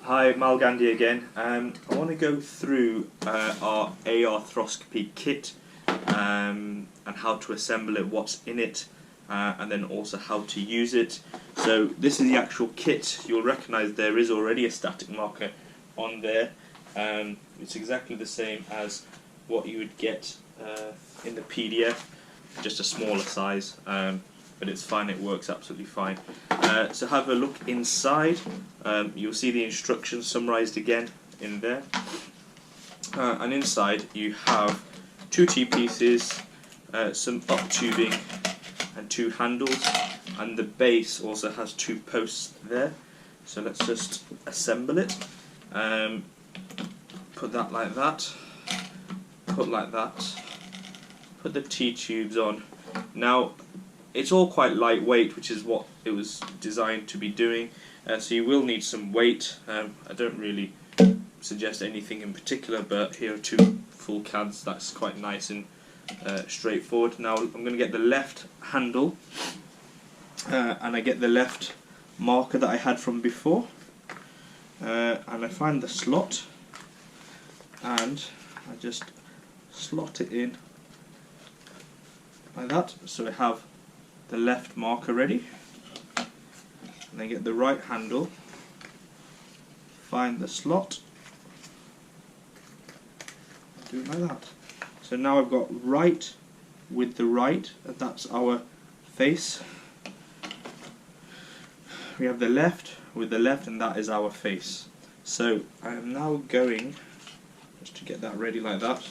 Hi, Mal Gandhi again. I want to go through our AR-throscopy kit and how to assemble it, what's in it, and then also how to use it. So this is the actual kit. You'll recognise there is already a static marker on there. It's exactly the same as what you would get in the PDF, just a smaller size. But it's fine, it works absolutely fine. So have a look inside. You'll see the instructions summarised again in there. And inside you have two T-pieces, some up tubing and two handles, and the base also has two posts there. So let's just assemble it. Put that like that, put like that, put the T-tubes on. Now it's all quite lightweight, which is what it was designed to be doing, so you will need some weight. I don't really suggest anything in particular, but here are two full cads. That's quite nice and straightforward. Now I'm going to get the left handle and I get the left marker that I had from before, and I find the slot and I just slot it in like that, so I have the left marker ready, and then get the right handle, find the slot, do it like that. So now I've got right with the right, and that's our face. We have the left with the left, and that is our face. So I am now going just to get that ready like that,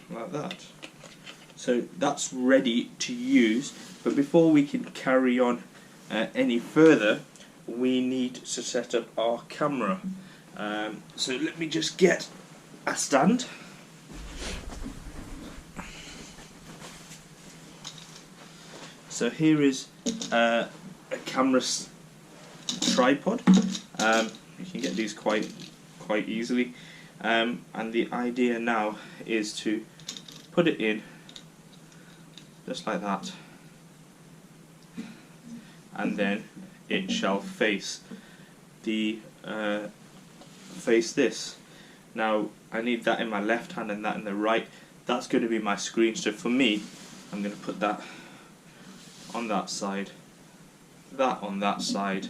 like that. So that's ready to use, but before we can carry on any further, we need to set up our camera. So let me just get a stand. So here is a camera tripod. You can get these quite easily, and the idea now is to put it in just like that, and then it shall face this. Now I need that in my left hand and that in the right. That's going to be my screen, so for me I'm going to put that on that side, that on that side,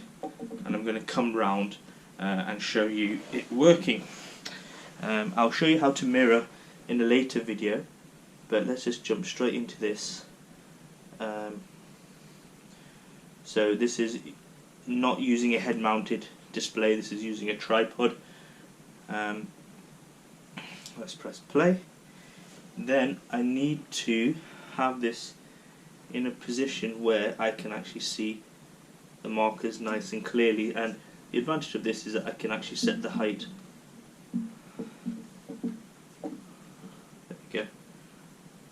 and I'm going to come round and show you it working. I'll show you how to mirror in a later video, but let's just jump straight into this. So this is not using a head-mounted display, this is using a tripod. Let's press play. Then I need to have this in a position where I can actually see the markers nice and clearly, and the advantage of this is that I can actually set the height. There we go.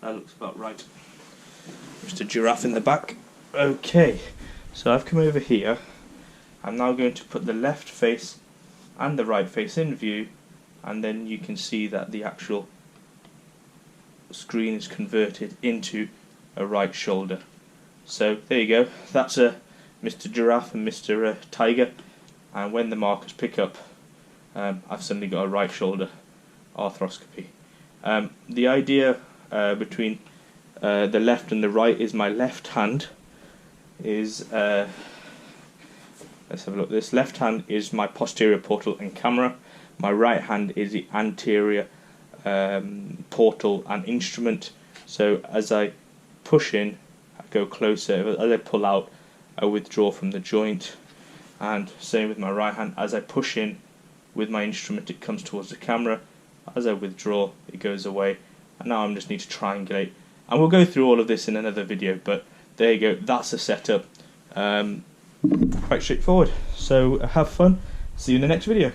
That looks about right. Just a giraffe in the back. Okay, so I've come over here. I'm now going to put the left face and the right face in view, and then you can see that the actual screen is converted into a right shoulder. So there you go. That's a Mr. Giraffe and Mr. Tiger, and when the markers pick up, I've suddenly got a right shoulder arthroscopy. The idea between the left and the right is my left hand is let's have a look. This left hand is my posterior portal and camera. My right hand is the anterior portal and instrument. So as I push in, I go closer. As I pull out, I withdraw from the joint. And same with my right hand. As I push in with my instrument, it comes towards the camera. As I withdraw, it goes away. And now I just need to triangulate. And we'll go through all of this in another video, but there you go, that's the setup. Quite straightforward. So have fun, see you in the next video.